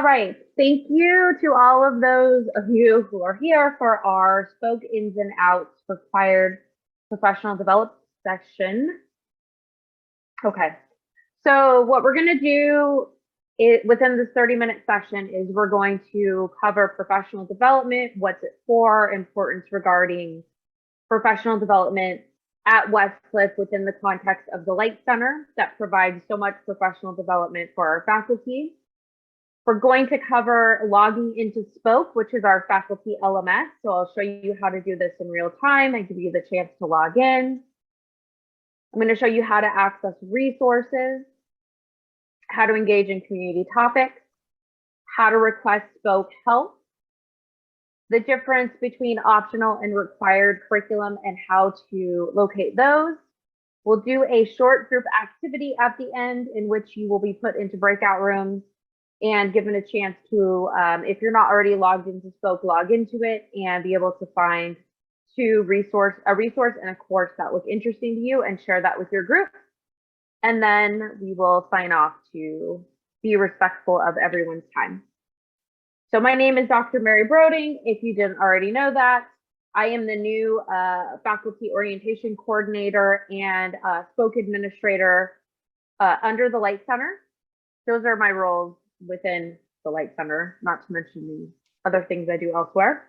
right. Thank you to all of those of you who are here for our Spoke Ins and Outs required professional development session. Okay. So what we're going to do within this 30-minute session is we're going to cover professional development, what's it for, importance regarding professional development at Westcliff within the context of the Light Center that provides so much professional development for our faculty. We're going to cover logging into Spoke, which is our faculty LMS. So I'll show you how to do this in real time and give you the chance to log in. I'm going to show you how to access resources, how to engage in community topics, how to request Spoke help, the difference between optional and required curriculum and how to locate those. We'll do a short group activity at the end in which you will be put into breakout rooms and given a chance to, if you're not already logged into Spoke, log into it and be able to find a resource and a course that look interesting to you and share that with your group. And then we will sign off to be respectful of everyone's time. So my name is Dr. Mary Broding. If you didn't already know that, I am the new faculty orientation coordinator and Spoke administrator under the Light Center. Those are my roles within the Light Center, not to mention the other things I do elsewhere.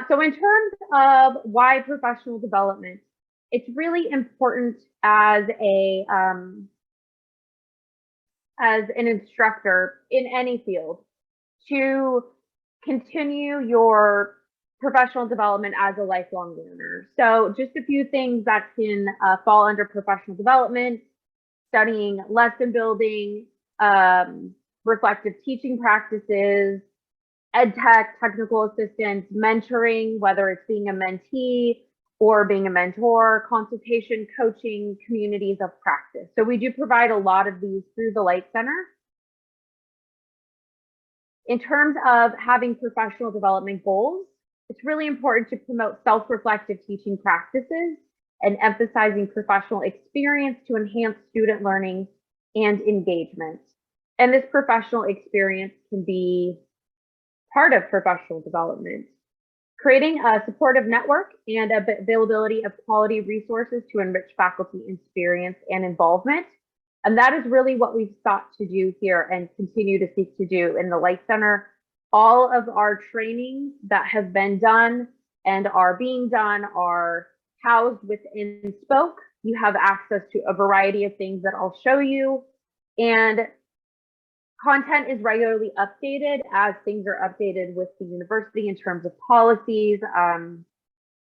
So in terms of why professional development, it's really important as an instructor in any field to continue your professional development as a lifelong learner. So just a few things that can fall under professional development: studying lesson building, reflective teaching practices, ed tech, technical assistance, mentoring, whether it's being a mentee or being a mentor, consultation, coaching, communities of practice. So we do provide a lot of these through the Light Center. In terms of having professional development goals, it's really important to promote self-reflective teaching practices and emphasizing professional experience to enhance student learning and engagement. And this professional experience can be part of professional development. Creating a supportive network and availability of quality resources to enrich faculty experience and involvement. And that is really what we've sought to do here and continue to seek to do in the Light Center. All of our trainings that have been done and are being done are housed within Spoke. You have access to a variety of things that I'll show you. And content is regularly updated as things are updated with the university in terms of policies,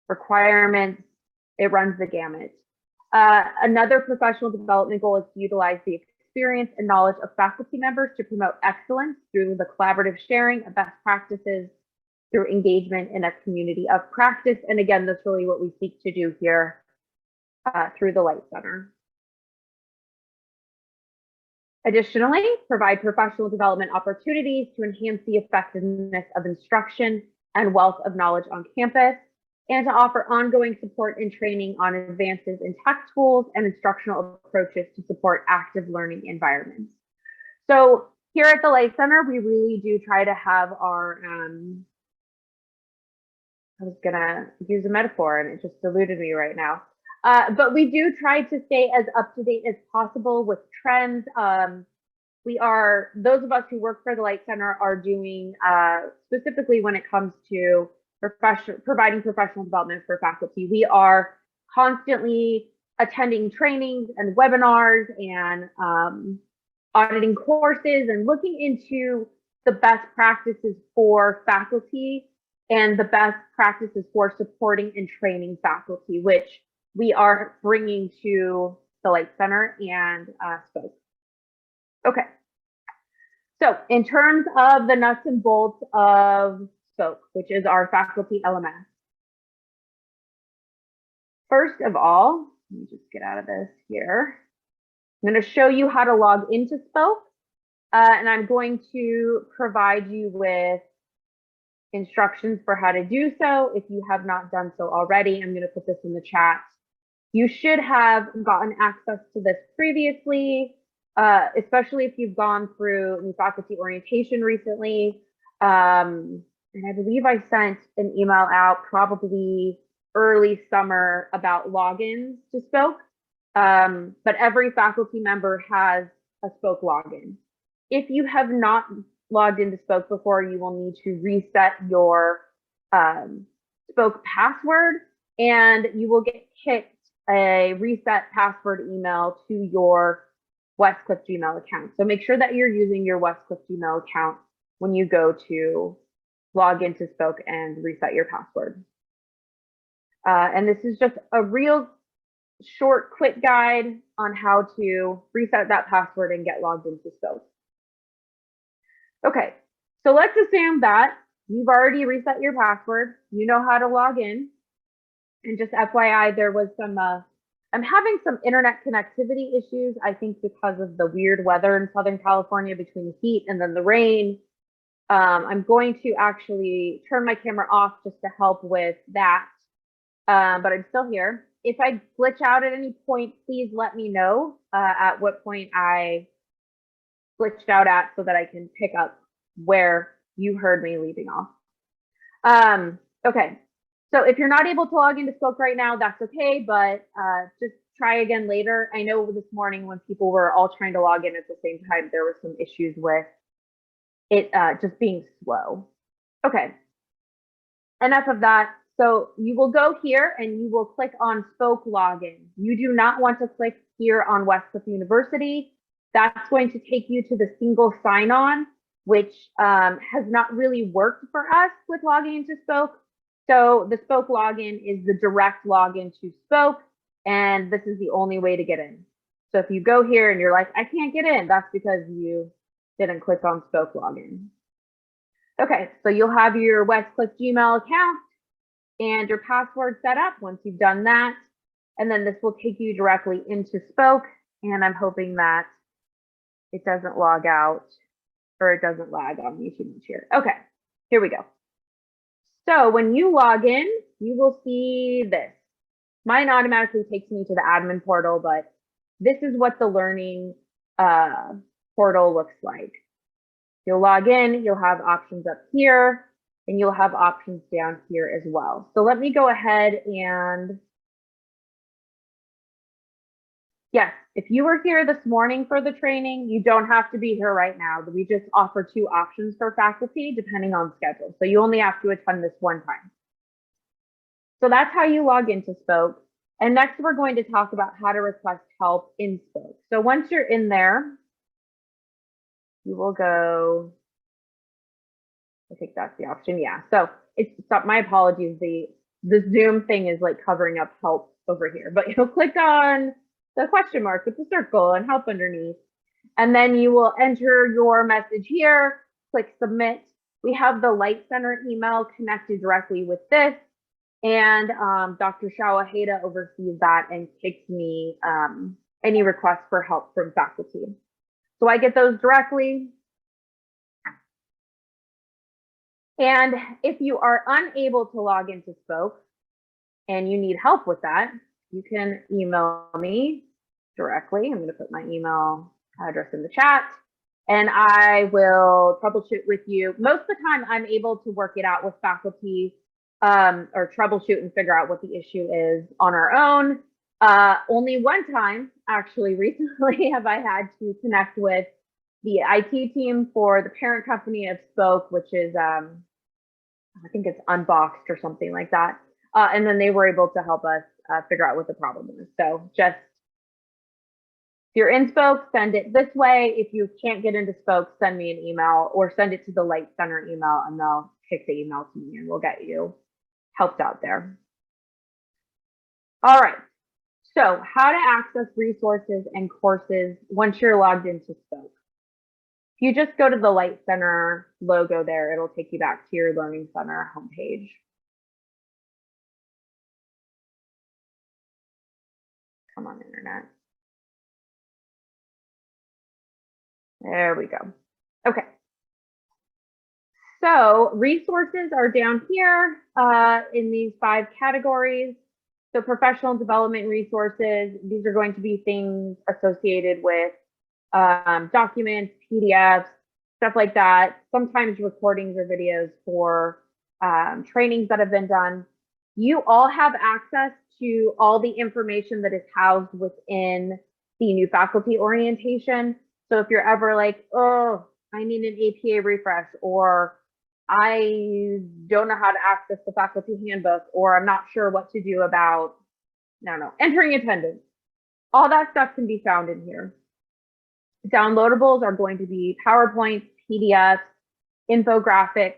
requirements. It runs the gamut. Another professional development goal is to utilize the experience and knowledge of faculty members to promote excellence through the collaborative sharing of best practices through engagement in a community of practice. And again, that's really what we seek to do here through the Light Center. Additionally, provide professional development opportunities to enhance the effectiveness of instruction and wealth of knowledge on campus, and to offer ongoing support and training on advances in tech tools and instructional approaches to support active learning environments. So here at the Light Center, we really do try to have our, I was gonna use a metaphor and it just eluded me right now. But we do try to stay as up to date as possible with trends. Those of us who work for the Light Center are doing, specifically when it comes to providing professional development for faculty, we are constantly attending trainings and webinars and auditing courses and looking into the best practices for faculty and the best practices for supporting and training faculty, which we are bringing to the Light Center and Spoke. Okay, so in terms of the nuts and bolts of Spoke, which is our faculty LMS. First of all, let me just get out of this here. I'm going to show you how to log into Spoke, and I'm going to provide you with instructions for how to do so. If you have not done so already, I'm going to put this in the chat. You should have gotten access to this previously. especially if you've gone through new faculty orientation recently. And I believe I sent an email out probably early summer about logins to Spoke. But every faculty member has a Spoke login. If you have not logged into Spoke before, you will need to reset your Spoke password, and you will get kicked a reset password email to your Westcliff Gmail account. So make sure that you're using your Westcliff Gmail account when you go to log into Spoke and reset your password. And this is just a real short, quick guide on how to reset that password and get logged into Spoke. Okay, so let's assume that you've already reset your password, you know how to log in. And just FYI, there was some, I'm having some internet connectivity issues, I think because of the weird weather in Southern California between the heat and then the rain. I'm going to actually turn my camera off just to help with that, but I'm still here. If I glitch out at any point, please let me know at what point I glitched out at so that I can pick up where you heard me leaving off. Okay, so if you're not able to log into Spoke right now, that's okay, but just try again later. I know this morning when people were all trying to log in at the same time, there were some issues with it just being slow. Okay, enough of that. So you will go here and you will click on Spoke Login. You do not want to click here on Westcliff University. That's going to take you to the single sign-on, which has not really worked for us with logging into Spoke. So the Spoke login is the direct login to Spoke, and this is the only way to get in. So if you go here and you're like, I can't get in, that's because you didn't click on Spoke login. Okay, so you'll have your Westcliff Gmail account and your password set up once you've done that. And then this will take you directly into Spoke. And I'm hoping that it doesn't log out or it doesn't lag on me too much here. Okay, here we go. So when you log in, you will see this. Mine automatically takes me to the admin portal, but this is what the learning portal looks like. You'll log in, you'll have options up here, and you'll have options down here as well. So let me go ahead and, yes, if you were here this morning for the training, you don't have to be here right now. We just offer 2 options for faculty depending on schedule. So you only have to attend this one time. So that's how you log into Spoke. And next we're going to talk about how to request help in Spoke. So once you're in there, you will go, I think that's the option. Yeah. So it's my apologies. The Zoom thing is like covering up help over here, but you'll click on the question mark with the circle and help underneath. And then you will enter your message here, click submit. We have the Light Center email connected directly with this. And Dr. Shawaheda oversees that and kicks me any requests for help from faculty. So I get those directly. And if you are unable to log into Spoke and you need help with that, you can email me directly. I'm going to put my email address in the chat and I will troubleshoot with you. Most of the time I'm able to work it out with faculty or troubleshoot and figure out what the issue is on our own. Only one time, actually recently, have I had to connect with the IT team for the parent company of Spoke, which is, I think it's Unboxed or something like that. And then they were able to help us figure out what the problem is. So just, if you're in Spoke, send it this way. If you can't get into Spoke, send me an email or send it to the Light Center email and they'll kick the email to me and we'll get you helped out there. All right. So how to access resources and courses once you're logged into Spoke. If you just go to the Light Center logo there, it'll take you back to your Learning Center homepage. Come on, internet. There we go. Okay. So resources are down here in these 5 categories. So professional development resources, these are going to be things associated with documents, PDFs, stuff like that. Sometimes recordings or videos for trainings that have been done. You all have access to all the information that is housed within the new faculty orientation. So if you're ever like, oh, I need an APA refresh, or I don't know how to access the faculty handbook, or I'm not sure what to do about, I don't know, entering attendance. All that stuff can be found in here. Downloadables are going to be PowerPoints, PDFs, infographics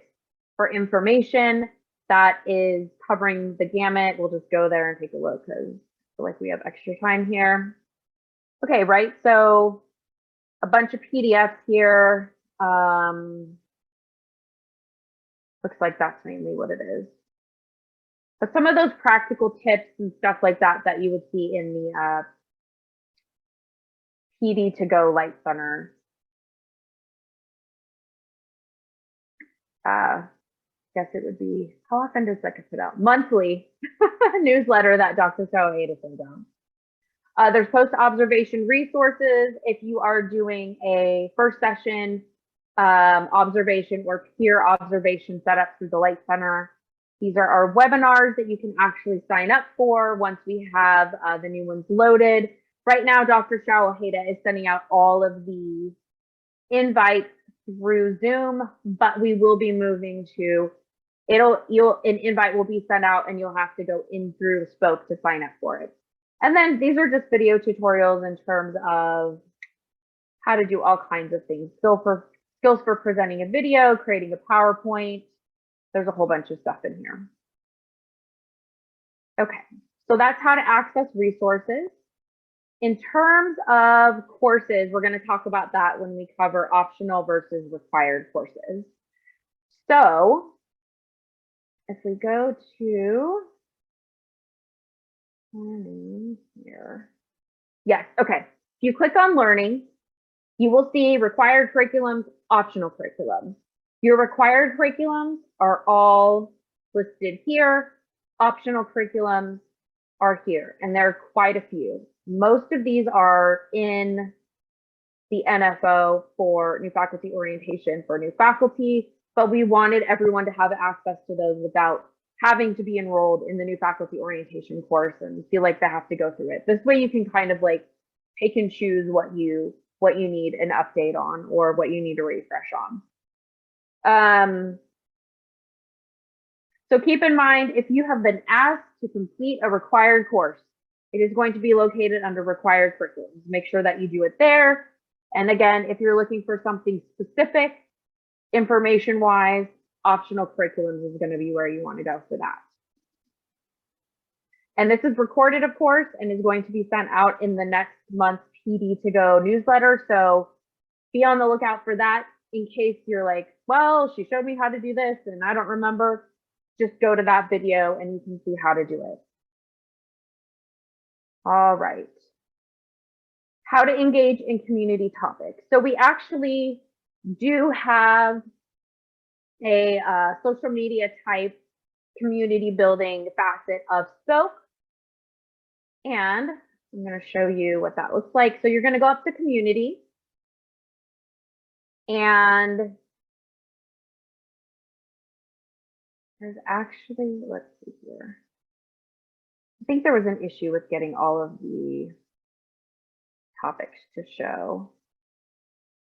for information that is covering the gamut. We'll just go there and take a look because I feel like we have extra time here. Okay, right, so a bunch of PDFs here. Looks like that's mainly what it is. But some of those practical tips and stuff like that that you would see in the PD2Go Light Center. Guess it would be, how often does that get put out? Monthly newsletter that Dr. Shawaheda sends out. There's post-observation resources if you are doing a first session observation or peer observation setup through the Light Center. These are our webinars that you can actually sign up for once we have the new ones loaded. Right now, Dr. Shawaheda is sending out all of the invites through Zoom, but we will be moving to, an invite will be sent out and you'll have to go in through Spoke to sign up for it. And then these are just video tutorials in terms of how to do all kinds of things. Skills for presenting a video, creating a PowerPoint. There's a whole bunch of stuff in here. Okay, so that's how to access resources. In terms of courses, we're going to talk about that when we cover optional versus required courses. So if we go to learning here. Yes, okay. If you click on learning, you will see required curriculums, optional curriculums. Your required curriculums are all listed here. Optional curriculums are here, and there are quite a few. Most of these are in the NFO for new faculty orientation for new faculty, but we wanted everyone to have access to those without having to be enrolled in the new faculty orientation course and feel like they have to go through it. This way you can kind of like pick and choose what you need an update on or what you need a refresh on. So keep in mind, if you have been asked to complete a required course, it is going to be located under required curriculums. Make sure that you do it there. And again, if you're looking for something specific, information-wise, optional curriculums is going to be where you want to go for that. And this is recorded, of course, and is going to be sent out in the next month's PD2Go newsletter. So be on the lookout for that in case you're like, well, she showed me how to do this and I don't remember. Just go to that video and you can see how to do it. All right. How to engage in community topics. So we actually do have a social media type community building facet of Spoke. And I'm going to show you what that looks like. So you're going to go up to community. And there's actually, let's see here. I think there was an issue with getting all of the topics to show,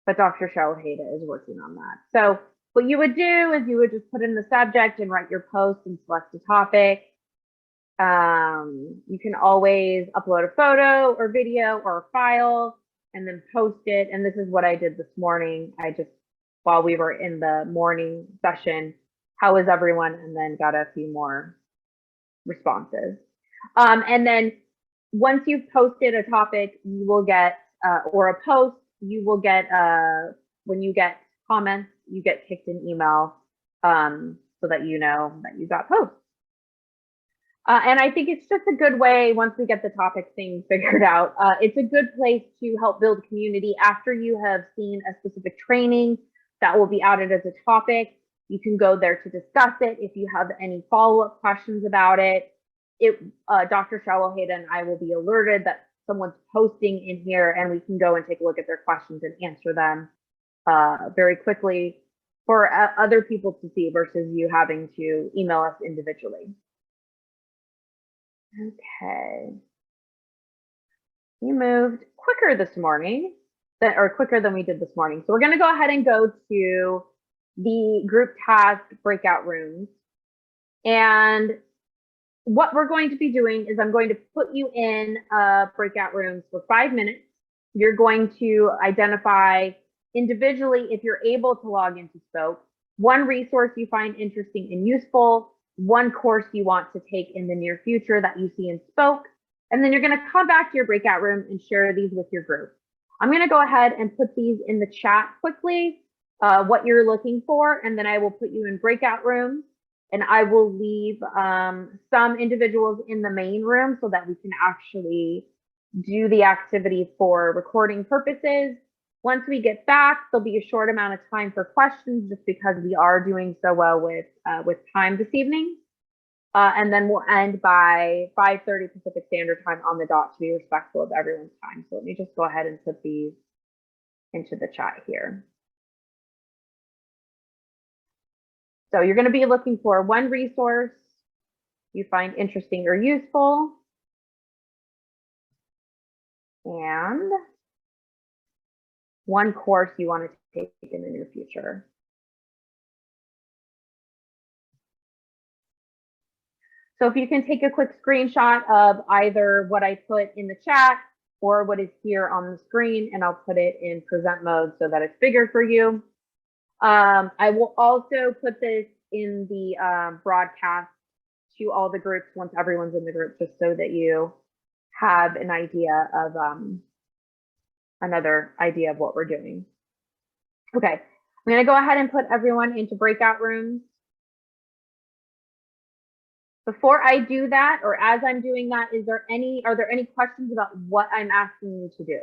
but Dr. Shawaheda is working on that. So what you would do is you would just put in the subject and write your post and select a topic. You can always upload a photo or video or a file and then post it. And this is what I did this morning. I just, while we were in the morning session, how is everyone? And then got a few more responses. And then once you've posted a topic, you will get, or a post, you will get, when you get comments, you get kicked an email so that you know that you got posts. And I think it's just a good way, once we get the topic thing figured out, it's a good place to help build community after you have seen a specific training that will be added as a topic. You can go there to discuss it. If you have any follow-up questions about it, Dr. Shawaheda and I will be alerted that someone's posting in here and we can go and take a look at their questions and answer them very quickly for other people to see versus you having to email us individually. Okay. We moved quicker this morning, or quicker than we did this morning. So we're going to go ahead and go to the group task breakout rooms. And what we're going to be doing is I'm going to put you in breakout rooms for 5 minutes. You're going to identify individually, if you're able to log into Spoke, one resource you find interesting and useful, one course you want to take in the near future that you see in Spoke, and then you're going to come back to your breakout room and share these with your group. I'm going to go ahead and put these in the chat quickly, what you're looking for, and then I will put you in breakout rooms, and I will leave some individuals in the main room so that we can actually do the activity for recording purposes. Once we get back, there'll be a short amount of time for questions just because we are doing so well with time this evening. And then we'll end by 5:30 Pacific Standard Time on the dot to be respectful of everyone's time. So let me just go ahead and put these into the chat here. So you're going to be looking for one resource you find interesting or useful, and one course you want to take in the near future. So if you can take a quick screenshot of either what I put in the chat or what is here on the screen, and I'll put it in present mode so that it's bigger for you. I will also put this in the broadcast to all the groups once everyone's in the group, just so that you have an idea of another idea of what we're doing. Okay, I'm going to go ahead and put everyone into breakout rooms. Before I do that, or as I'm doing that, are there any questions about what I'm asking you to do?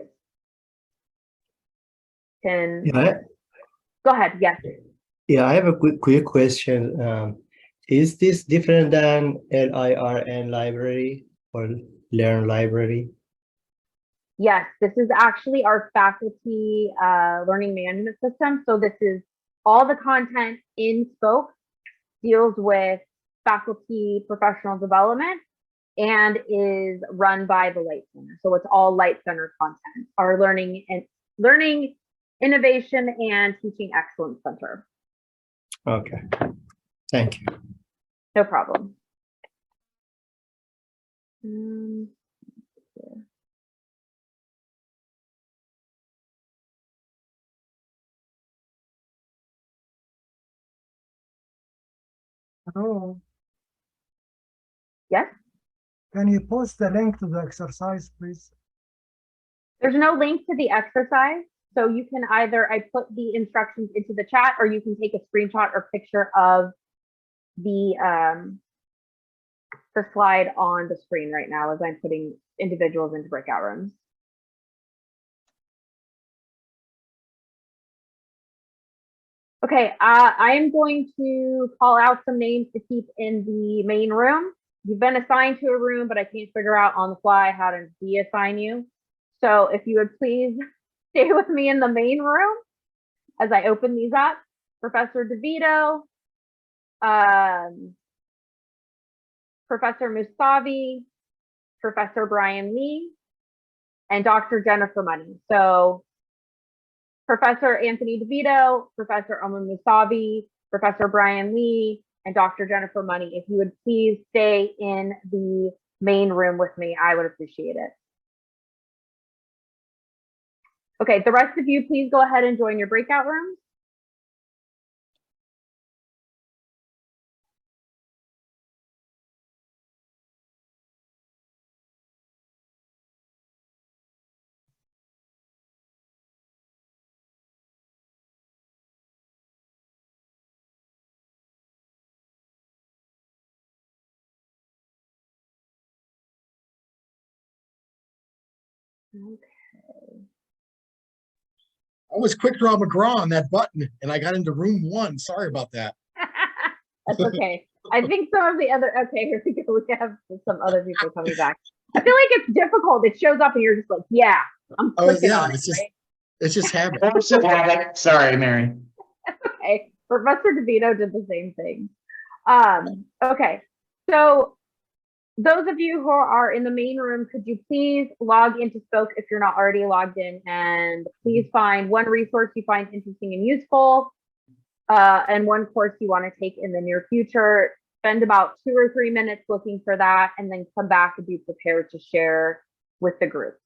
Go ahead. Yes. Yeah, I have a quick question. Is this different than LIRN library or Learn library? Yes, this is actually our faculty learning management system. So this is all the content in Spoke deals with faculty professional development and is run by the Light Center. So it's all Light Center content, our learning innovation and teaching excellence center. Okay, thank you. No problem. Hello. Yes? Can you post the link to the exercise, please? There's no link to the exercise. So you can either, I put the instructions into the chat, or you can take a screenshot or picture of the slide on the screen right now as I'm putting individuals into breakout rooms. Okay, I am going to call out some names to keep in the main room. You've been assigned to a room, but I can't figure out on the fly how to de-assign you. So if you would please stay with me in the main room as I open these up. Professor DeVito, Professor Musavi, Professor Brian Lee, and Dr. Jennifer Money. So Professor Anthony DeVito, Professor Omar Musavi, Professor Brian Lee, and Dr. Jennifer Money. If you would please stay in the main room with me, I would appreciate it. Okay, the rest of you, please go ahead and join your breakout rooms. Okay. I was quick draw McGraw on that button and I got into room 1. Sorry about that. That's okay. I think some of the other, okay, here we go. We have some other people coming back. I feel like it's difficult. It shows up and you're just like, yeah, I'm Oh, clicking yeah, on it, it's just, right? it's just habit. Force of habit. Sorry, Mary. Okay. Professor DeVito did the same thing. Okay. So those of you who are in the main room, could you please log into Spoke if you're not already logged in, and please find one resource you find interesting and useful, and one course you want to take in the near future. Spend about 2 or 3 minutes looking for that, and then come back and be prepared to share with the group.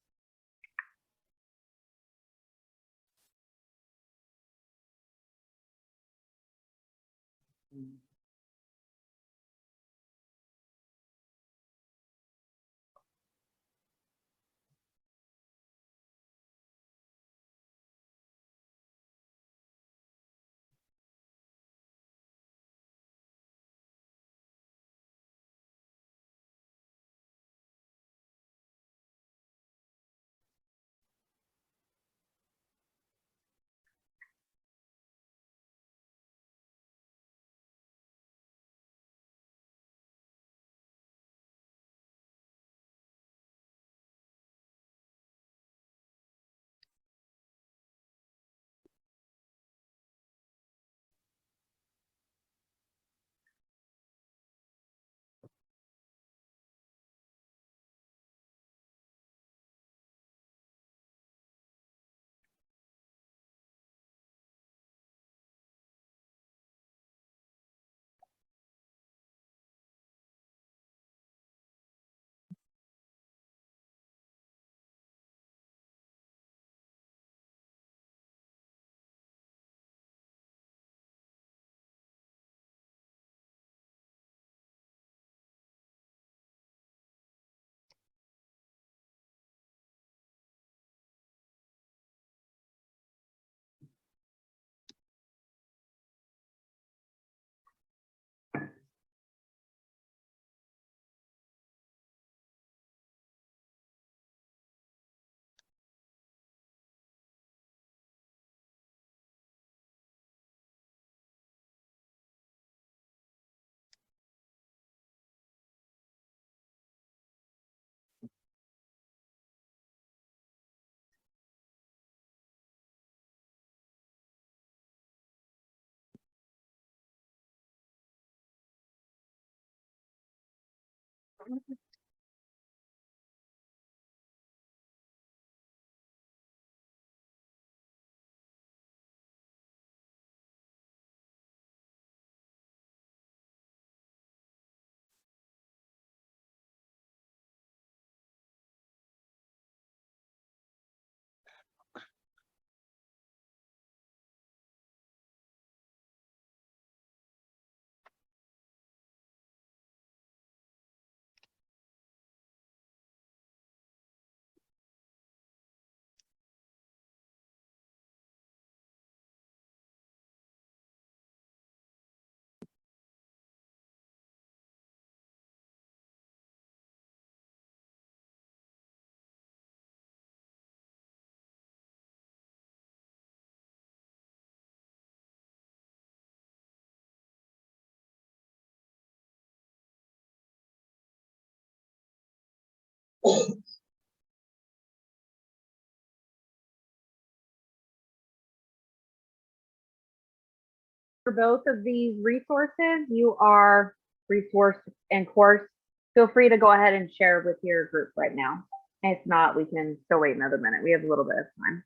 For both of these resources, you are resource and course. Feel free to go ahead and share with your group right now. If not, we can still wait another minute. We have a little bit of time.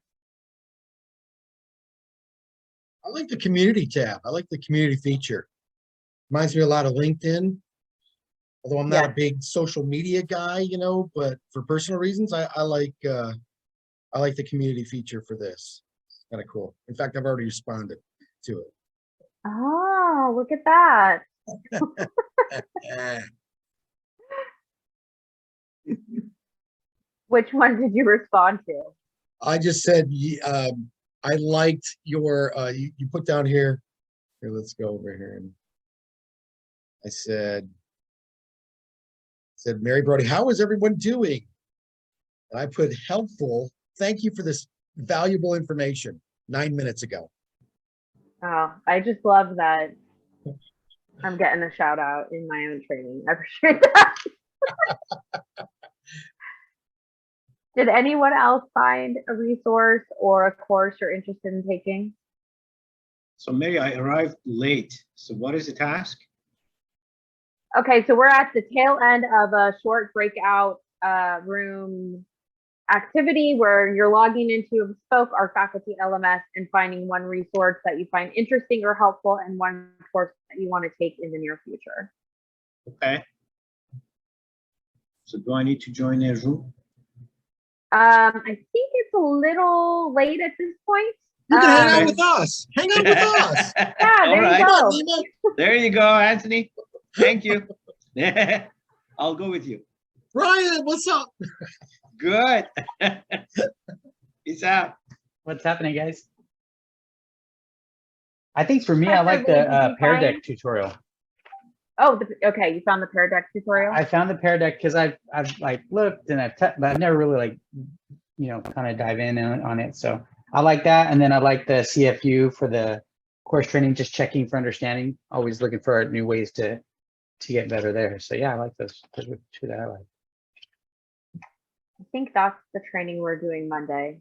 I like the community tab. I like the community feature. Reminds me a lot of LinkedIn. Although I'm not a Yeah. big social media guy, you know, but for personal reasons, I like the community feature for this. It's kind of cool. In fact, I've already responded to it. Oh, look at that. Eh. Which one did you respond to? I just said I liked your you put down here. Here, let's go over here, and I said Mary Brody, how is everyone doing? And I put helpful. Thank you for this valuable information 9 minutes ago. Oh, I just love that I'm getting a shout out in my own training. I appreciate that. Did anyone else find a resource or a course you're interested in taking? So Mary, I arrived late. So what is the task? Okay, so we're at the tail end of a short breakout room activity where you're logging into Bespoke, our faculty LMS, and finding one resource that you find interesting or helpful and one course that you want to take in the near future. Okay. So do I need to join a room? I think it's a little late at this point. You can hang out Okay. with us. Hang out with us. Yeah, All there right. you Come on, go. Nima. There you go, Anthony. Thank you. I'll go with you. Ryan, what's up? Good. Peace out. What's happening, guys? I think for me, I Professor, like what the did you Pear Deck find? tutorial. Oh, okay, you found the Pear Deck tutorial? I found the Pear Deck because I've like looked and but I've never really like, kind of dive in on it. So I like that. And then I like the CFU for the course training, just checking for understanding, always looking for new ways to get better there. So yeah, I like those are two that I like. I think that's the training we're doing Monday.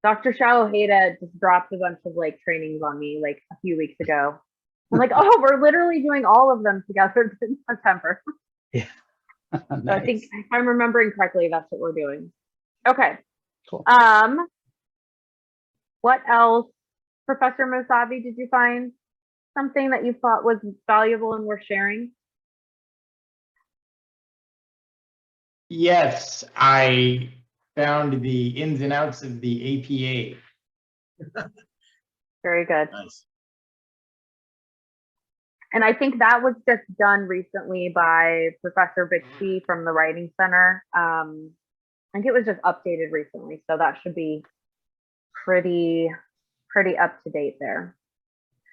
Dr. Shaheda just dropped a bunch of like trainings on me like a few weeks ago. I'm like, oh, we're literally doing all of them together in September. So I think if I'm remembering correctly, that's what we're doing. Okay. Cool. What else? Professor Mosavi, did you find something that you thought was valuable and worth sharing? Yes, I found the ins and outs of the APA. Very good. Nice. And I think that was just done recently by Professor Bixby from the Writing Center. I think it was just updated recently, so that should be pretty up to date there.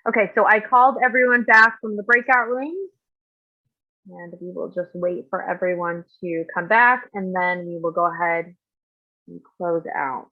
Okay, so I called everyone back from the breakout rooms, and we will just wait for everyone to come back, and then we will go ahead and close out.